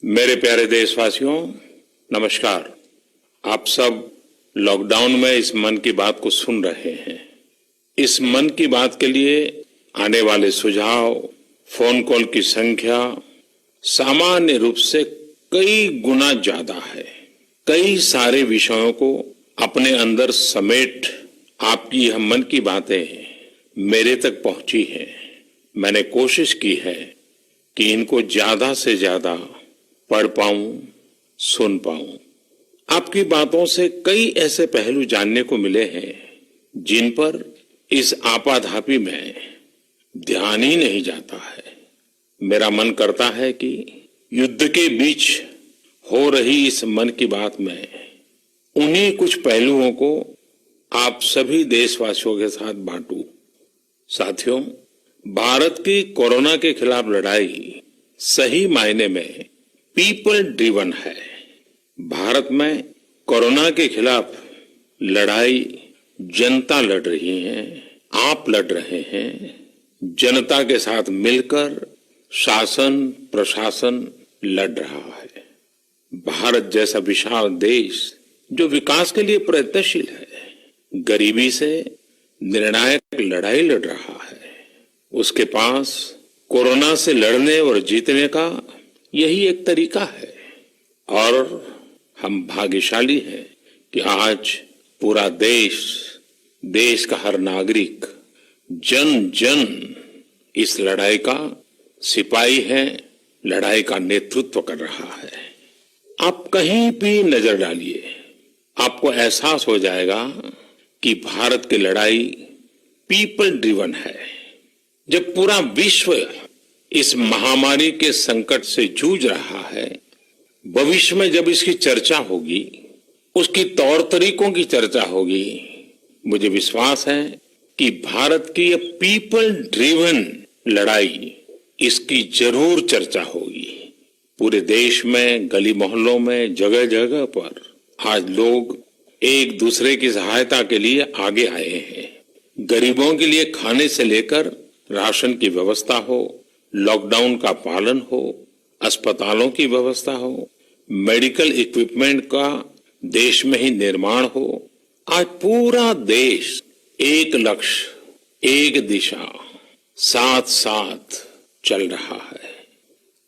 मेरे प्यारे देशवासियों, नमस्कार। आप सब लॉकडाउन में इस मन की बात को सुन रहे हैं। इस मन की बात के लिए आने वाले सुझाव, फोन कॉल की संख्या सामान्य रूप से कई गुना ज्यादा है। कई सारे विषयों को अपने अंदर समेट आपकी यह मन की बातें मेरे तक पहुंची हैं। मैंने कोशिश की है कि इनको ज्यादा से ज्यादा पढ़ पाऊं, सुन पाऊं। आपकी बातों से कई ऐसे पहलू जानने को मिले हैं जिन पर इस आपाधापी में ध्यान ही नहीं जाता है। मेरा मन करता है कि युद्ध के बीच हो रही इस मन की बात में उन्हीं कुछ पहलुओं को आप सभी देशवासियों के साथ बांटूं। साथियों, भारत की कोरोना के खिलाफ लड़ाई सही मायने में पीपल ड्रिवन है। भारत में कोरोना के खिलाफ लड़ाई जनता लड़ रही है, आप लड़ रहे हैं। जनता के साथ मिलकर शासन प्रशासन लड़ रहा है। भारत जैसा विशाल देश जो विकास के लिए प्रयत्नशील है, गरीबी से निर्णायक लड़ाई लड़ रहा है। उसके पास कोरोना से लड़ने और जीतने का यही एक तरीका है। और हम भाग्यशाली हैं कि आज पूरा देश का हर नागरिक, जन जन इस लड़ाई का सिपाही है, लड़ाई का नेतृत्व कर रहा है। आप कहीं भी नजर डालिए, आपको एहसास हो जाएगा कि भारत की लड़ाई पीपल ड्रिवन है। जब पूरा विश्व इस महामारी के संकट से जूझ रहा है, भविष्य में जब इसकी चर्चा होगी, उसकी तौर तरीकों की चर्चा होगी, मुझे विश्वास है कि भारत की ये पीपल ड्रिवन लड़ाई, इसकी जरूर चर्चा होगी। पूरे देश में, गली मोहल्लों में, जगह जगह पर आज लोग एक दूसरे की सहायता के लिए आगे आए हैं। गरीबों के लिए खाने से लेकर राशन की व्यवस्था हो, लॉकडाउन का पालन हो, अस्पतालों की व्यवस्था हो, मेडिकल इक्विपमेंट का देश में ही निर्माण हो। आज पूरा देश एक लक्ष्य, एक दिशा, साथ साथ चल रहा है।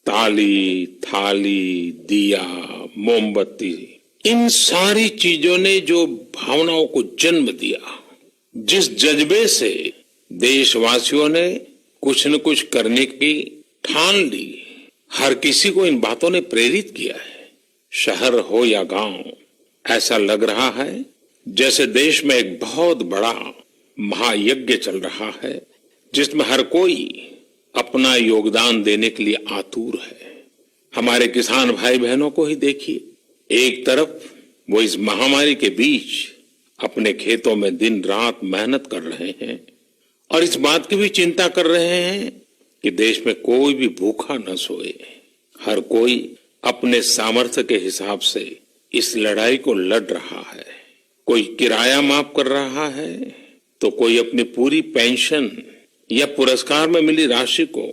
ताली, थाली, दिया, मोमबत्ती, इन सारी चीजों ने जो भावनाओं को जन्म दिया, जिस जज्बे से देशवासियों ने कुछ न कुछ करने की ठान ली, हर किसी को इन बातों ने प्रेरित किया है। शहर हो या गांव, ऐसा लग रहा है जैसे देश में एक बहुत बड़ा महायज्ञ चल रहा है, जिसमें हर कोई अपना योगदान देने के लिए आतुर है। हमारे किसान भाई बहनों को ही देखिए, एक तरफ वो इस महामारी के बीच अपने खेतों में दिन रात मेहनत कर रहे हैं और इस बात की भी चिंता कर रहे हैं कि देश में कोई भी भूखा न सोए। हर कोई अपने सामर्थ्य के हिसाब से इस लड़ाई को लड़ रहा है। कोई किराया माफ कर रहा है, तो कोई अपनी पूरी पेंशन या पुरस्कार में मिली राशि को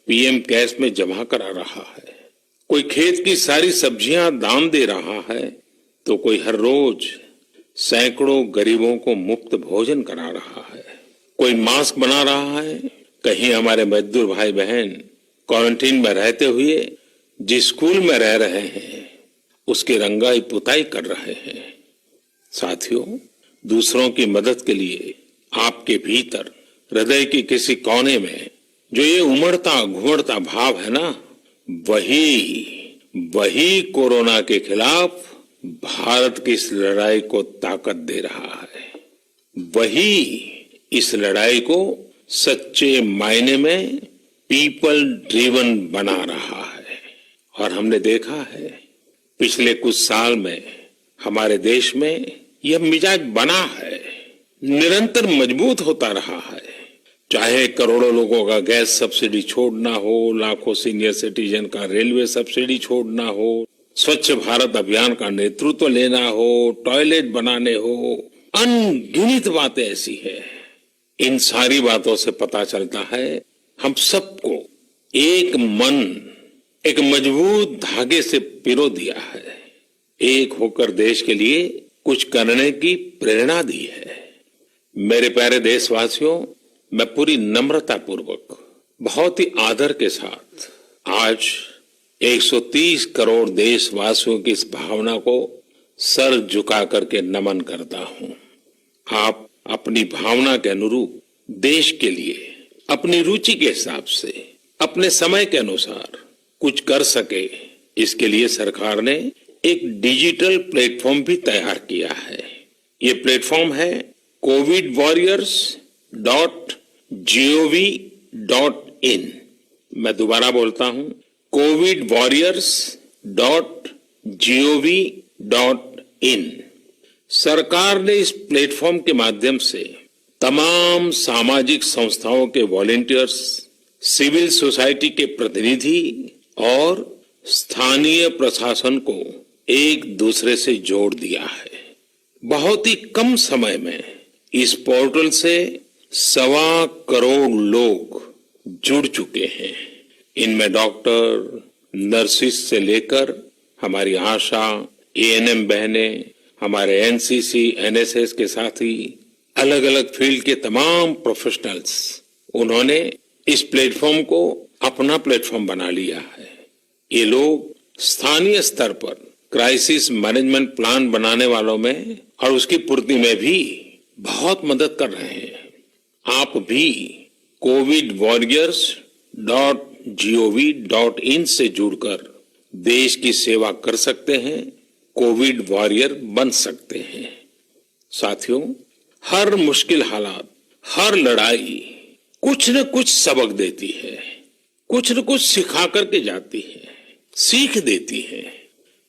पीएम केयर्स में जमा करा रहा है। कोई खेत की सारी सब्जियां दान दे रहा है, तो कोई हर रोज सैकड़ों गरीबों को मुफ्त भोजन करा रहा है। कोई मास्क बना रहा है। कहीं हमारे मजदूर भाई बहन क्वारंटीन में रहते हुए जिस स्कूल में रह रहे हैं, उसकी रंगाई पुताई कर रहे हैं। साथियों, दूसरों की मदद के लिए आपके भीतर हृदय की किसी कोने में जो ये उमड़ता घुमड़ता भाव है ना, वही कोरोना के खिलाफ भारत की इस लड़ाई को ताकत दे रहा है। वही इस लड़ाई को सच्चे मायने में पीपल ड्रिवन बना रहा है। और हमने देखा है पिछले कुछ साल में हमारे देश में यह मिजाज बना है, निरंतर मजबूत होता रहा है। चाहे करोड़ों लोगों का गैस सब्सिडी छोड़ना हो, लाखों सीनियर सिटीजन का रेलवे सब्सिडी छोड़ना हो, स्वच्छ भारत अभियान का नेतृत्व लेना हो, टॉयलेट बनाने हो, अनगिनत बातें ऐसी है। इन सारी बातों से पता चलता है हम सबको एक मन, एक मजबूत धागे से पिरो दिया है, एक होकर देश के लिए कुछ करने की प्रेरणा दी है। मेरे प्यारे देशवासियों, मैं पूरी नम्रता पूर्वक, बहुत ही आदर के साथ आज 130 करोड़ देशवासियों की इस भावना को सर झुका करके नमन करता हूं। आप अपनी भावना के अनुरूप देश के लिए अपनी रुचि के हिसाब से अपने समय के अनुसार कुछ कर सके, इसके लिए सरकार ने एक डिजिटल प्लेटफॉर्म भी तैयार किया है। ये प्लेटफॉर्म है covidwarriors.gov.in। मैं दोबारा बोलता हूं, covidwarriors.gov.in। सरकार ने इस प्लेटफॉर्म के माध्यम से तमाम सामाजिक संस्थाओं के वॉलेंटियर्स, सिविल सोसाइटी के प्रतिनिधि और स्थानीय प्रशासन को एक दूसरे से जोड़ दिया है। बहुत ही कम समय में इस पोर्टल से 1.25 करोड़ लोग जुड़ चुके हैं। इनमें डॉक्टर, नर्सिस से लेकर हमारी आशा, एएनएम बहनें, हमारे एनसीसी, एनएसएस के साथी, अलग अलग फील्ड के तमाम प्रोफेशनल्स, उन्होंने इस प्लेटफॉर्म को अपना प्लेटफॉर्म बना लिया है। ये लोग स्थानीय स्तर पर क्राइसिस मैनेजमेंट प्लान बनाने वालों में और उसकी पूर्ति में भी बहुत मदद कर रहे हैं। आप भी covidwarriors.gov.in से जुड़कर देश की सेवा कर सकते हैं, कोविड वॉरियर बन सकते हैं। साथियों, हर मुश्किल हालात, हर लड़ाई कुछ न कुछ सबक देती है, कुछ न कुछ सिखा करके जाती है, सीख देती है,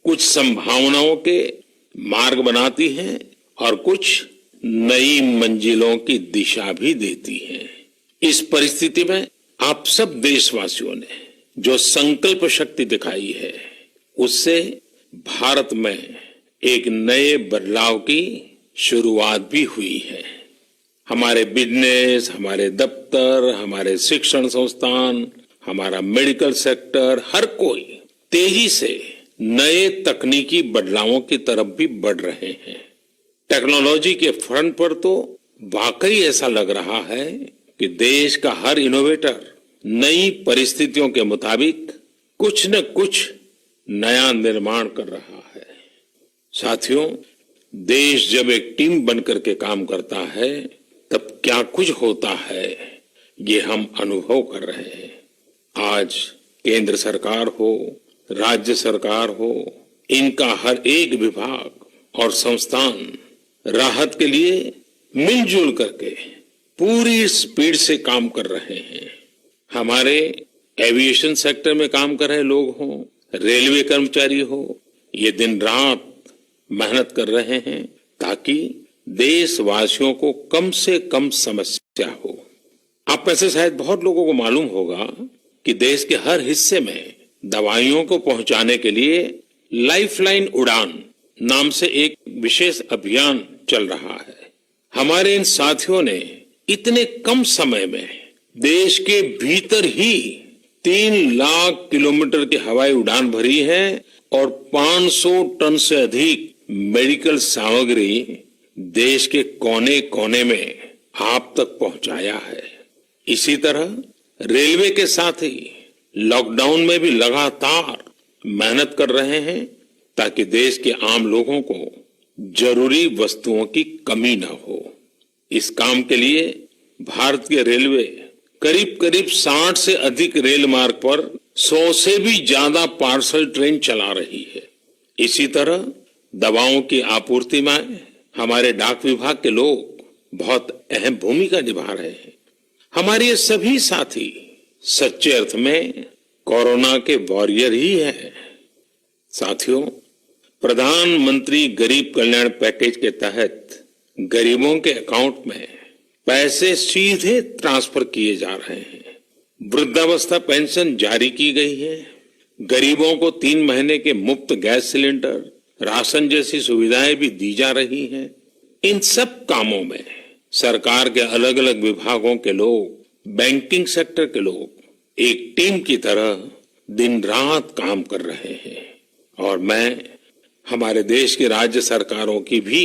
कुछ संभावनाओं के मार्ग बनाती है और कुछ नई मंजिलों की दिशा भी देती है। इस परिस्थिति में आप सब देशवासियों ने जो संकल्प शक्ति दिखाई है, उससे भारत में एक नए बदलाव की शुरुआत भी हुई है। हमारे बिजनेस, हमारे दफ्तर, हमारे शिक्षण संस्थान, हमारा मेडिकल सेक्टर, हर कोई तेजी से नए तकनीकी बदलावों की तरफ भी बढ़ रहे हैं। टेक्नोलॉजी के फ्रंट पर तो वाकई ऐसा लग रहा है कि देश का हर इनोवेटर नई परिस्थितियों के मुताबिक कुछ न कुछ नया निर्माण कर रहा है। साथियों, देश जब एक टीम बनकर के काम करता है, तब क्या कुछ होता है, ये हम अनुभव कर रहे हैं। आज केंद्र सरकार हो, राज्य सरकार हो, इनका हर एक विभाग और संस्थान राहत के लिए मिलजुल करके पूरी स्पीड से काम कर रहे हैं। हमारे एविएशन सेक्टर में काम कर रहे लोग हों, रेलवे कर्मचारी हो, ये दिन रात मेहनत कर रहे हैं ताकि देशवासियों को कम से कम समस्या हो। आप में से शायद बहुत लोगों को मालूम होगा कि देश के हर हिस्से में दवाइयों को पहुंचाने के लिए लाइफलाइन उड़ान नाम से एक विशेष अभियान चल रहा है। हमारे इन साथियों ने इतने कम समय में देश के भीतर ही 3 लाख किलोमीटर की हवाई उड़ान भरी है और 500 टन से अधिक मेडिकल सामग्री देश के कोने कोने में आप तक पहुंचाया है। इसी तरह रेलवे के साथ ही लॉकडाउन में भी लगातार मेहनत कर रहे हैं ताकि देश के आम लोगों को जरूरी वस्तुओं की कमी न हो। इस काम के लिए भारतीय रेलवे करीब करीब 60 से अधिक रेल मार्ग पर 100 से भी ज्यादा पार्सल ट्रेन चला रही है। इसी तरह दवाओं की आपूर्ति में हमारे डाक विभाग के लोग बहुत अहम भूमिका निभा रहे हैं। हमारे ये सभी साथी सच्चे अर्थ में कोरोना के वॉरियर ही हैं। साथियों, प्रधानमंत्री गरीब कल्याण पैकेज के तहत गरीबों के अकाउंट में पैसे सीधे ट्रांसफर किए जा रहे हैं। वृद्धावस्था पेंशन जारी की गई है। गरीबों को 3 महीने के मुफ्त गैस सिलेंडर, राशन जैसी सुविधाएं भी दी जा रही हैं। इन सब कामों में सरकार के अलग अलग विभागों के लोग, बैंकिंग सेक्टर के लोग एक टीम की तरह दिन रात काम कर रहे हैं और मैं हमारे देश की राज्य सरकारों की भी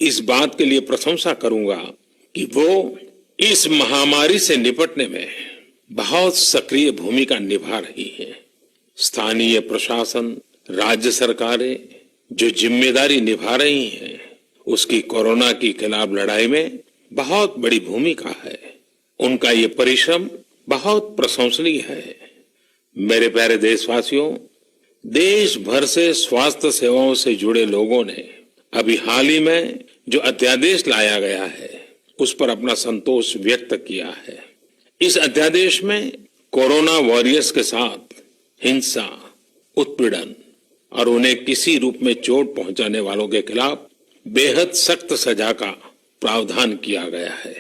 इस बात के लिए प्रशंसा करूंगा कि वो इस महामारी से निपटने में बहुत सक्रिय भूमिका निभा रही है। स्थानीय प्रशासन, राज्य सरकारें जो जिम्मेदारी निभा रही हैं, उसकी कोरोना के खिलाफ लड़ाई में बहुत बड़ी भूमिका है। उनका ये परिश्रम बहुत प्रशंसनीय है। मेरे प्यारे देशवासियों, देश भर से स्वास्थ्य सेवाओं से जुड़े लोगों ने अभी हाल ही में जो अध्यादेश लाया गया है उस पर अपना संतोष व्यक्त किया है। इस अध्यादेश में कोरोना वॉरियर्स के साथ हिंसा, उत्पीड़न और उन्हें किसी रूप में चोट पहुंचाने वालों के खिलाफ बेहद सख्त सजा का प्रावधान किया गया है।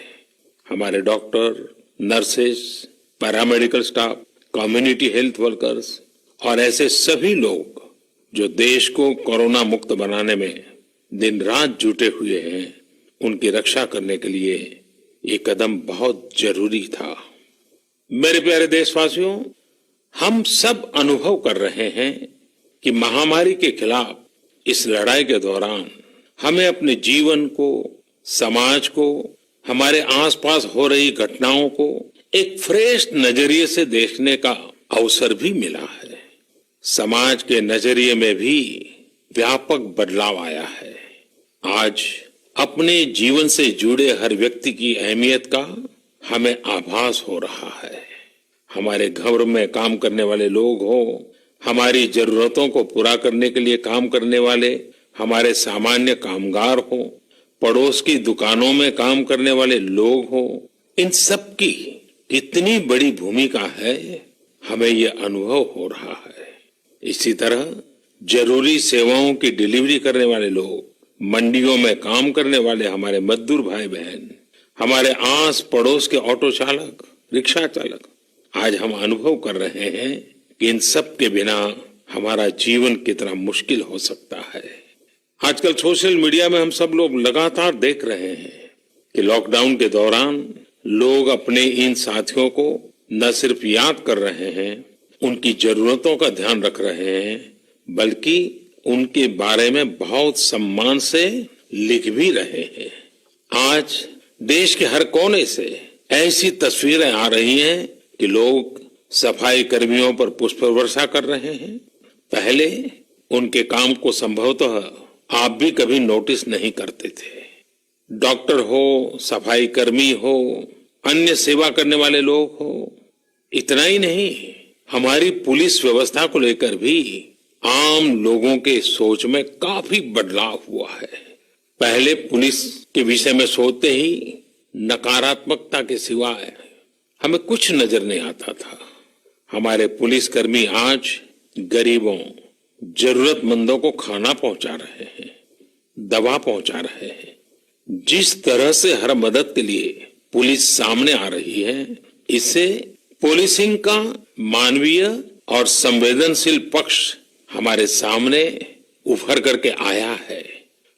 हमारे doctor, nurses, paramedical staff, community health workers और ऐसे सभी लोग जो देश को कोरोना मुक्त बनाने में दिन रात जुटे हुए हैं, उनकी रक्षा करने के लिए ये कदम बहुत जरूरी था। मेरे प्यारे देशवासियों, हम सब अनुभव कर रहे हैं कि महामारी के खिलाफ इस लड़ाई के दौरान हमें अपने जीवन को, समाज को, हमारे आसपास हो रही घटनाओं को एक फ्रेश नजरिए से देखने का अवसर भी मिला है। समाज के नजरिए में भी व्यापक बदलाव आया है। आज अपने जीवन से जुड़े हर व्यक्ति की अहमियत का हमें आभास हो रहा है। हमारे घर में काम करने वाले लोग हों, हमारी जरूरतों को पूरा करने के लिए काम करने वाले हमारे सामान्य कामगार हों, पड़ोस की दुकानों में काम करने वाले लोग हों, इन सब की कितनी बड़ी भूमिका है, हमें यह अनुभव हो रहा है। इसी तरह जरूरी सेवाओं की डिलीवरी करने वाले लोग, मंडियों में काम करने वाले हमारे मजदूर भाई बहन, हमारे आस पड़ोस के ऑटो चालक, रिक्शा चालक, आज हम अनुभव कर रहे हैं कि इन सब के बिना हमारा जीवन कितना मुश्किल हो सकता है। आजकल सोशल मीडिया में हम सब लोग लगातार देख रहे हैं कि लॉकडाउन के दौरान लोग अपने इन साथियों को न सिर्फ याद कर रहे हैं, उनकी जरूरतों का ध्यान रख रहे हैं, बल्कि उनके बारे में बहुत सम्मान से लिख भी रहे हैं। आज देश के हर कोने से ऐसी तस्वीरें आ रही हैं कि लोग सफाई कर्मियों पर पुष्प वर्षा कर रहे हैं। पहले उनके काम को संभवतः आप भी कभी नोटिस नहीं करते थे। डॉक्टर हो, सफाई कर्मी हो, अन्य सेवा करने वाले लोग हो, इतना ही नहीं, हमारी पुलिस व्यवस्था को लेकर भी आम लोगों के सोच में काफी बदलाव हुआ है। पहले पुलिस के विषय में सोचते ही नकारात्मकता के सिवाय हमें कुछ नजर नहीं आता था। हमारे पुलिसकर्मी आज गरीबों, जरूरतमंदों को खाना पहुंचा रहे हैं, दवा पहुंचा रहे हैं। जिस तरह से हर मदद के लिए पुलिस सामने आ रही है, इससे पुलिसिंग का मानवीय और संवेदनशील पक्ष हमारे सामने उभर करके आया है,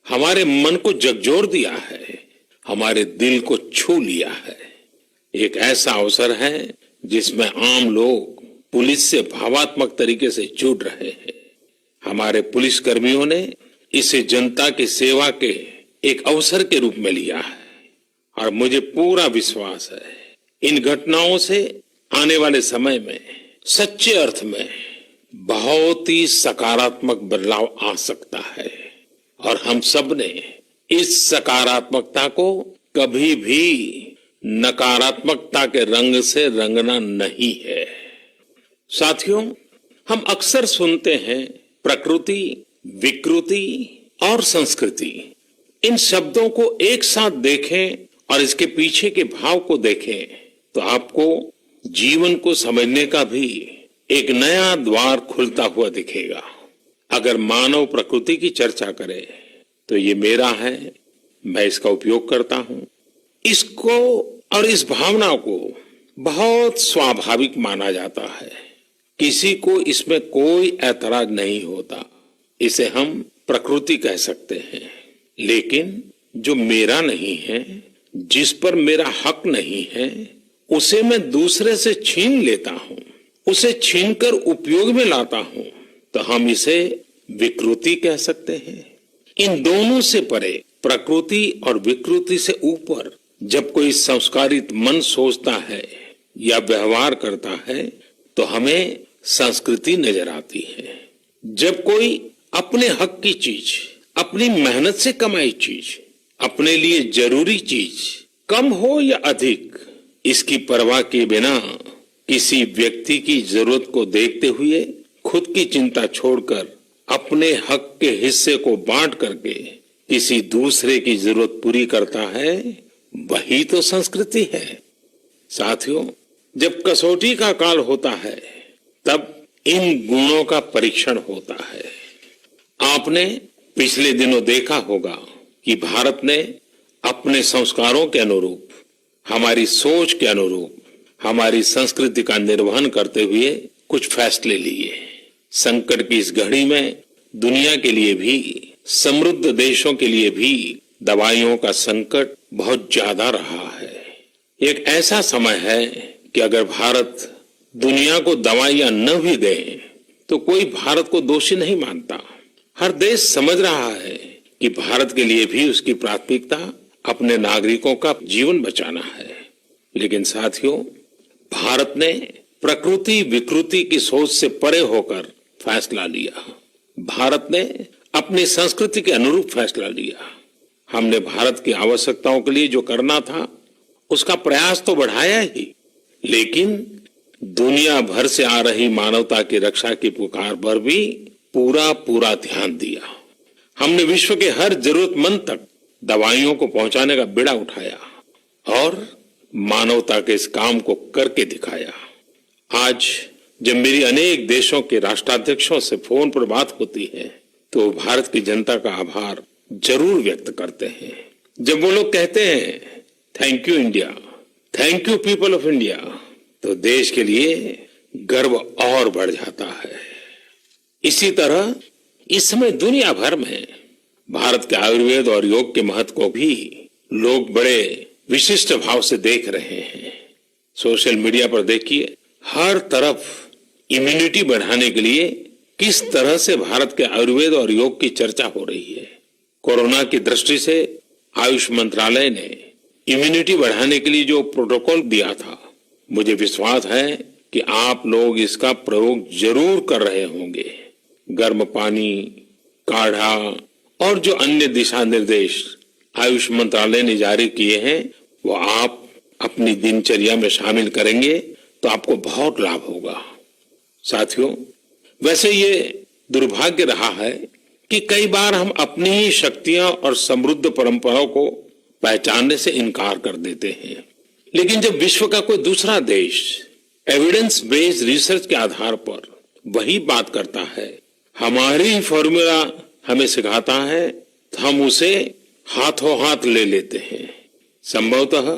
हमारे मन को झकझोर दिया है, हमारे दिल को छू लिया है। एक ऐसा अवसर है जिसमें आम लोग पुलिस से भावात्मक तरीके से जुड़ रहे हैं। हमारे पुलिस कर्मियों ने इसे जनता की सेवा के एक अवसर के रूप में लिया है और मुझे पूरा विश्वास है इन घटनाओं से आने वाले समय में सच्चे अर्थ में बहुत ही सकारात्मक बदलाव आ सकता है और हम सब ने इस सकारात्मकता को कभी भी नकारात्मकता के रंग से रंगना नहीं है। साथियों, हम अक्सर सुनते हैं प्रकृति, विकृति और संस्कृति। इन शब्दों को एक साथ देखें और इसके पीछे के भाव को देखें तो आपको जीवन को समझने का भी एक नया द्वार खुलता हुआ दिखेगा। अगर मानव प्रकृति की चर्चा करें तो ये मेरा है, मैं इसका उपयोग करता हूं। इसको और इस भावना को बहुत स्वाभाविक माना जाता है, किसी को इसमें कोई ऐतराज नहीं होता। इसे हम प्रकृति कह सकते हैं। लेकिन जो मेरा नहीं है, जिस पर मेरा हक नहीं है, उसे मैं दूसरे से छीन लेता हूं, उसे छीनकर उपयोग में लाता हूं तो हम इसे विकृति कह सकते हैं। इन दोनों से परे, प्रकृति और विकृति से ऊपर जब कोई संस्कारित मन सोचता है या व्यवहार करता है तो हमें संस्कृति नजर आती है। जब कोई अपने हक की चीज, अपनी मेहनत से कमाई चीज, अपने लिए जरूरी चीज कम हो या अधिक, इसकी परवाह किए बिना किसी व्यक्ति की जरूरत को देखते हुए खुद की चिंता छोड़कर अपने हक के हिस्से को बांट करके किसी दूसरे की जरूरत पूरी करता है, वही तो संस्कृति है। साथियों, जब कसौटी का काल होता है तब इन गुणों का परीक्षण होता है। आपने पिछले दिनों देखा होगा कि भारत ने अपने संस्कारों के अनुरूप, हमारी सोच के अनुरूप, हमारी संस्कृति का निर्वहन करते हुए कुछ फैसले लिए। संकट की इस घड़ी में दुनिया के लिए भी, समृद्ध देशों के लिए भी दवाइयों का संकट बहुत ज्यादा रहा है। एक ऐसा समय है कि अगर भारत दुनिया को दवाइयां न भी दे तो कोई भारत को दोषी नहीं मानता। हर देश समझ रहा है कि भारत के लिए भी उसकी प्राथमिकता अपने नागरिकों का जीवन बचाना है। लेकिन साथियों, भारत ने प्रकृति विकृति की सोच से परे होकर फैसला लिया। भारत ने अपनी संस्कृति के अनुरूप फैसला लिया। हमने भारत की आवश्यकताओं के लिए जो करना था उसका प्रयास तो बढ़ाया ही, लेकिन दुनिया भर से आ रही मानवता की रक्षा की पुकार पर भी पूरा ध्यान दिया। हमने विश्व के हर जरूरतमंद तक दवाइयों को पहुंचाने का बीड़ा उठाया और मानवता के इस काम को करके दिखाया। आज जब मेरी अनेक देशों के राष्ट्राध्यक्षों से फोन पर बात होती है तो भारत की जनता का आभार जरूर व्यक्त करते हैं। जब वो लोग कहते हैं thank you India, thank you people of India, तो देश के लिए गर्व और बढ़ जाता है। इसी तरह इस समय दुनिया भर में भारत के आयुर्वेद और योग के महत्व को भी लोग बड़े विशिष्ट भाव से देख रहे हैं। सोशल मीडिया पर देखिए, हर तरफ इम्यूनिटी बढ़ाने के लिए किस तरह से भारत के आयुर्वेद और योग की चर्चा हो रही है। कोरोना की दृष्टि से आयुष मंत्रालय ने इम्यूनिटी बढ़ाने के लिए जो प्रोटोकॉल दिया था, मुझे विश्वास है कि आप लोग इसका प्रयोग जरूर कर रहे होंगे। गर्म पानी, काढ़ा और जो अन्य दिशा निर्देश आयुष मंत्रालय ने जारी किए हैं वो आप अपनी दिनचर्या में शामिल करेंगे तो आपको बहुत लाभ होगा। साथियों, वैसे ये दुर्भाग्य रहा है कि कई बार हम अपनी ही शक्तियां और समृद्ध परंपराओं को पहचानने से इनकार कर देते हैं। लेकिन जब विश्व का कोई दूसरा देश एविडेंस बेस्ड रिसर्च के आधार पर वही बात करता है, हमारी फॉर्मूला हमें सिखाता है, तो हम उसे हाथों हाथ ले लेते हैं। संभवतः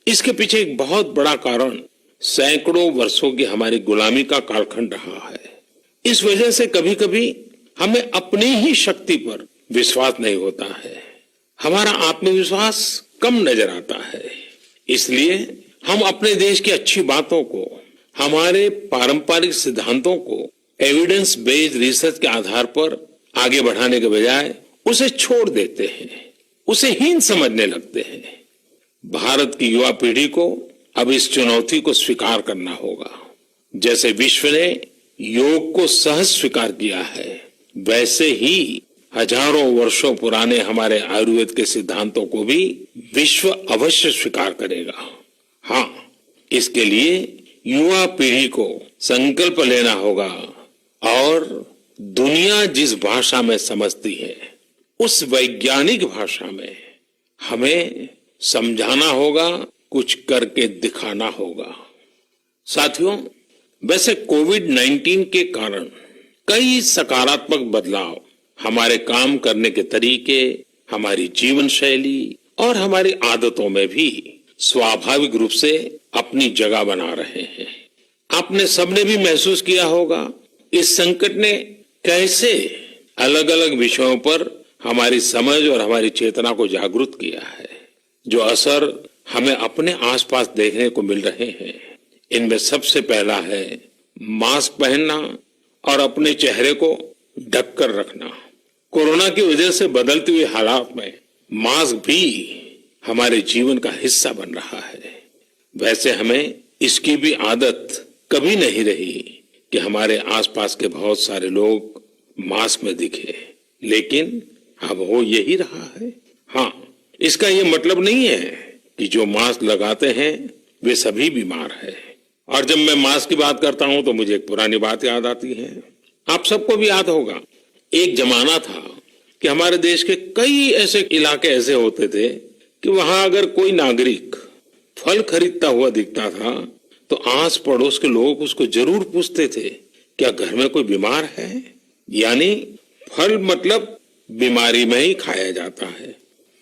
इसके पीछे एक बहुत बड़ा कारण सैकड़ों वर्षों की हमारी गुलामी का कालखंड रहा है। इस वजह से कभी कभी हमें अपनी ही शक्ति पर विश्वास नहीं होता है, हमारा आत्मविश्वास कम नजर आता है। इसलिए हम अपने देश की अच्छी बातों को, हमारे पारंपरिक सिद्धांतों को एविडेंस बेस्ड रिसर्च के आधार पर आगे बढ़ाने के बजाय उसे छोड़ देते हैं, उसे हीन समझने लगते हैं। भारत की युवा पीढ़ी को अब इस चुनौती को स्वीकार करना होगा। जैसे विश्व ने योग को सहज स्वीकार किया है, वैसे ही हजारों वर्षों पुराने हमारे आयुर्वेद के सिद्धांतों को भी विश्व अवश्य स्वीकार करेगा। हाँ, इसके लिए युवा पीढ़ी को संकल्प लेना होगा और दुनिया जिस भाषा में समझती है उस वैज्ञानिक भाषा में हमें समझाना होगा, कुछ करके दिखाना होगा। साथियों, वैसे कोविड-19 के कारण कई सकारात्मक बदलाव हमारे काम करने के तरीके, हमारी जीवन शैली और हमारी आदतों में भी स्वाभाविक रूप से अपनी जगह बना रहे हैं। आपने सबने भी महसूस किया होगा इस संकट ने कैसे अलग अलग विषयों पर हमारी समझ और हमारी चेतना को जागरूक किया है। जो असर हमें अपने आसपास देखने को मिल रहे हैं, इनमें सबसे पहला है मास्क पहनना और अपने चेहरे को ढककर रखना। कोरोना की वजह से बदलते हुए हालात में मास्क भी हमारे जीवन का हिस्सा बन रहा है। वैसे हमें इसकी भी आदत कभी नहीं रही कि हमारे आसपास के बहुत सारे लोग मास्क में दिखे, लेकिन अब हो यही रहा है। हाँ, इसका ये मतलब नहीं है कि जो मास्क लगाते हैं वे सभी बीमार हैं। और जब मैं मास्क की बात करता हूं तो मुझे एक पुरानी बात याद आती है। आप सबको भी याद होगा, एक जमाना था कि हमारे देश के कई ऐसे इलाके ऐसे होते थे कि वहां अगर कोई नागरिक फल खरीदता हुआ दिखता था तो आस पड़ोस के लोग उसको जरूर पूछते थे, क्या घर में कोई बीमार है? यानी फल मतलब बीमारी में ही खाया जाता है,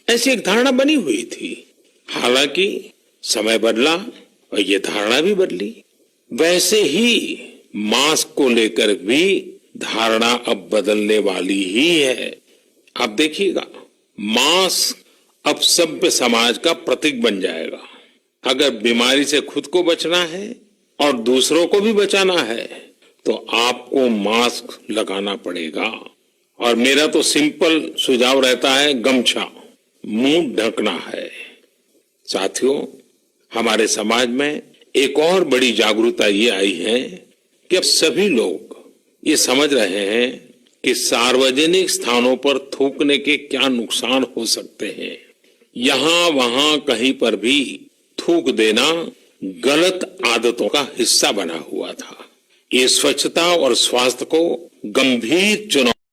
ऐसी एक धारणा बनी हुई थी। हालांकि समय बदला और ये धारणा भी बदली। वैसे ही मास्क को लेकर भी धारणा अब बदलने वाली ही है। आप देखिएगा, मास्क अब सभ्य समाज का प्रतीक बन जाएगा। अगर बीमारी से खुद को बचना है और दूसरों को भी बचाना है तो आपको मास्क लगाना पड़ेगा। और मेरा तो सिंपल सुझाव रहता है, गमछा मुंह ढकना है। साथियों, हमारे समाज में एक और बड़ी जागरूकता ये आई है कि अब सभी लोग ये समझ रहे हैं कि सार्वजनिक स्थानों पर थूकने के क्या नुकसान हो सकते हैं। यहां वहां कहीं पर भी थूक देना गलत आदतों का हिस्सा बना हुआ था। ये स्वच्छता और स्वास्थ्य को गंभीर चुनौती